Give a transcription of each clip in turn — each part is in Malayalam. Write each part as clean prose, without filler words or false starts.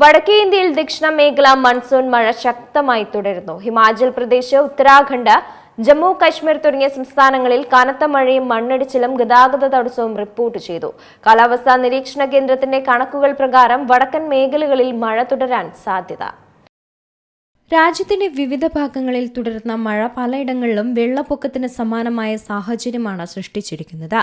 വടക്കേ ഇന്ത്യയിൽ ദക്ഷിണ മേഖല മൺസൂൺ മഴ ശക്തമായി തുടരുന്നു. ഹിമാചൽ പ്രദേശ്, ഉത്തരാഖണ്ഡ്, ജമ്മു കാശ്മീർ തുടങ്ങിയ സംസ്ഥാനങ്ങളിൽ കനത്ത മഴയും മണ്ണിടിച്ചിലും ഗതാഗത തടസ്സവും റിപ്പോർട്ട് ചെയ്തു. കാലാവസ്ഥാ നിരീക്ഷണ കേന്ദ്രത്തിന്റെ കണക്കുകൾ പ്രകാരം വടക്കൻ മേഖലകളിൽ മഴ തുടരാൻ സാധ്യത. രാജ്യത്തിന്റെ വിവിധ ഭാഗങ്ങളിൽ തുടരുന്ന മഴ പലയിടങ്ങളിലും വെള്ളപ്പൊക്കത്തിന് സമാനമായ സാഹചര്യമാണ് സൃഷ്ടിച്ചിരിക്കുന്നത്.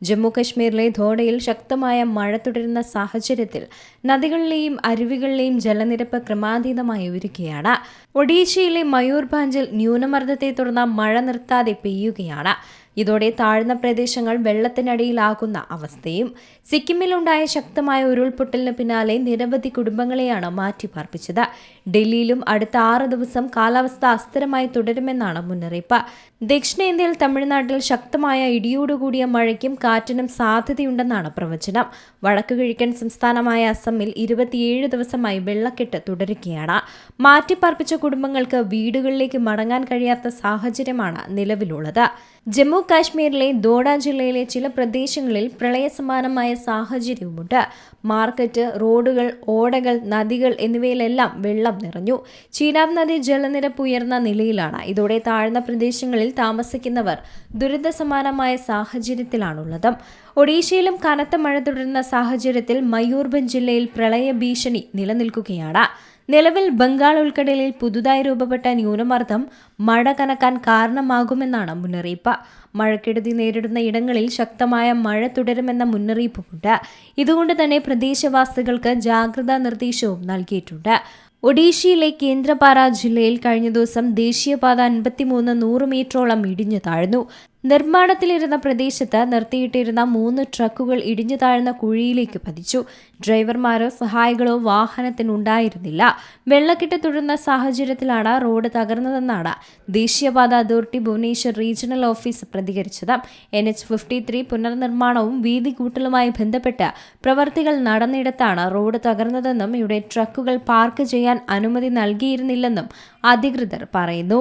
ജമ്മു കശ്മീരിലെ ധോഡയിൽ ശക്തമായ മഴ തുടരുന്ന സാഹചര്യത്തിൽ നദികളിലെയും അരുവികളിലെയും ജലനിരപ്പ് ക്രമാതീതമായി ഉയരുകയാണ്. ഒഡീഷയിലെ മയൂർഭാഞ്ചിൽ ന്യൂനമർദ്ദത്തെ തുടർന്ന് മഴ നിർത്താതെ പെയ്യുകയാണ്. ഇതോടെ താഴ്ന്ന പ്രദേശങ്ങൾ വെള്ളത്തിനടിയിലാകുന്ന അവസ്ഥയും. സിക്കിമിലുണ്ടായ ശക്തമായ ഉരുൾപൊട്ടലിന് പിന്നാലെ നിരവധി കുടുംബങ്ങളെയാണ് മാറ്റിപ്പാർപ്പിച്ചത്. ഡൽഹിയിലും അടുത്ത 6 ദിവസം കാലാവസ്ഥ അസ്ഥിരമായി തുടരുമെന്നാണ് മുന്നറിയിപ്പ്. ദക്ഷിണേന്ത്യയിൽ തമിഴ്നാട്ടിൽ ശക്തമായ ഇടിയോടുകൂടിയ മഴയ്ക്കും കാറ്റിനും സാധ്യതയുണ്ടെന്നാണ് പ്രവചനം. വടക്കുകിഴക്കൻ സംസ്ഥാനമായ അസമിൽ 27 ദിവസമായി വെള്ളക്കെട്ട് തുടരുകയാണ്. മാറ്റിപ്പാർപ്പിച്ച കുടുംബങ്ങൾക്ക് വീടുകളിലേക്ക് മടങ്ങാൻ കഴിയാത്ത സാഹചര്യമാണ് നിലവിലുള്ളത്. ജമ്മു കാശ്മീരിലെ ദോഡ ജില്ലയിലെ ചില പ്രദേശങ്ങളിൽ പ്രളയസമാനമായ സാഹചര്യവുമുണ്ട്. മാർക്കറ്റ്, റോഡുകൾ, ഓടകൾ, നദികൾ എന്നിവയിലെല്ലാം വെള്ളം നിറഞ്ഞു. ചീനാബ് നദി ജലനിരപ്പ് ഉയർന്ന നിലയിലാണ്. ഇതോടെ താഴ്ന്ന പ്രദേശങ്ങളിൽ താമസിക്കുന്നവർ ദുരിതസമാനമായ സാഹചര്യത്തിലാണുള്ളത്. ഒഡീഷയിലും കനത്ത മഴ തുടരുന്ന സാഹചര്യത്തിൽ മയൂർഭഞ്ച് ജില്ലയിൽ പ്രളയ ഭീഷണി നിലനിൽക്കുകയാണ്. നിലവിൽ ബംഗാൾ ഉൾക്കടലിൽ പുതുതായി രൂപപ്പെട്ട ന്യൂനമർദ്ദം മഴ കനക്കാൻ കാരണമാകുമെന്നാണ് മുന്നറിയിപ്പ്. മഴക്കെടുതി നേരിടുന്ന ഇടങ്ങളിൽ ശക്തമായ മഴ തുടരുമെന്ന മുന്നറിയിപ്പുമുണ്ട്. ഇതുകൊണ്ട് തന്നെ പ്രദേശവാസികൾക്ക് ജാഗ്രതാ നിർദ്ദേശവും നൽകിയിട്ടുണ്ട്. ഒഡീഷയിലെ കേന്ദ്രപാറ ജില്ലയിൽ കഴിഞ്ഞ ദിവസം ദേശീയപാത 53 100 മീറ്ററോളം ഇടിഞ്ഞു താഴ്ന്നു. നിർമ്മാണത്തിലിരുന്ന പ്രദേശത്ത് നിർത്തിയിട്ടിരുന്ന 3 ട്രക്കുകൾ ഇടിഞ്ഞു താഴ്ന്ന കുഴിയിലേക്ക് പതിച്ചു. ഡ്രൈവർമാരോ സഹായികളോ വാഹനത്തിനുണ്ടായിരുന്നില്ല. വെള്ളക്കെട്ട് തുടരുന്ന സാഹചര്യത്തിലാണ് റോഡ് തകർന്നതെന്നാണ് ദേശീയപാത അതോറിറ്റി ഭുവനേശ്വർ റീജിയണൽ ഓഫീസ് പ്രതികരിച്ചത്. NH53 പുനർനിർമ്മാണവും വീതി കൂട്ടലുമായി ബന്ധപ്പെട്ട് പ്രവർത്തികൾ നടന്നിടത്താണ് റോഡ് തകർന്നതെന്നും ഇവിടെ ട്രക്കുകൾ പാർക്ക് ചെയ്യാൻ അനുമതി നൽകിയിരുന്നില്ലെന്നും അധികൃതർ പറയുന്നു.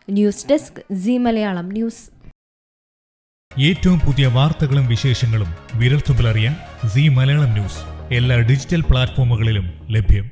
News desk Zee Malayalam news. ഏറ്റവും പുതിയ വാർത്തകളും വിശേഷങ്ങളും വിരൽത്തുമ്പിലറിയാൻ സീ മലയാളം ന്യൂസ് എല്ലാ ഡിജിറ്റൽ പ്ലാറ്റ്ഫോമുകളിലും ലഭ്യം.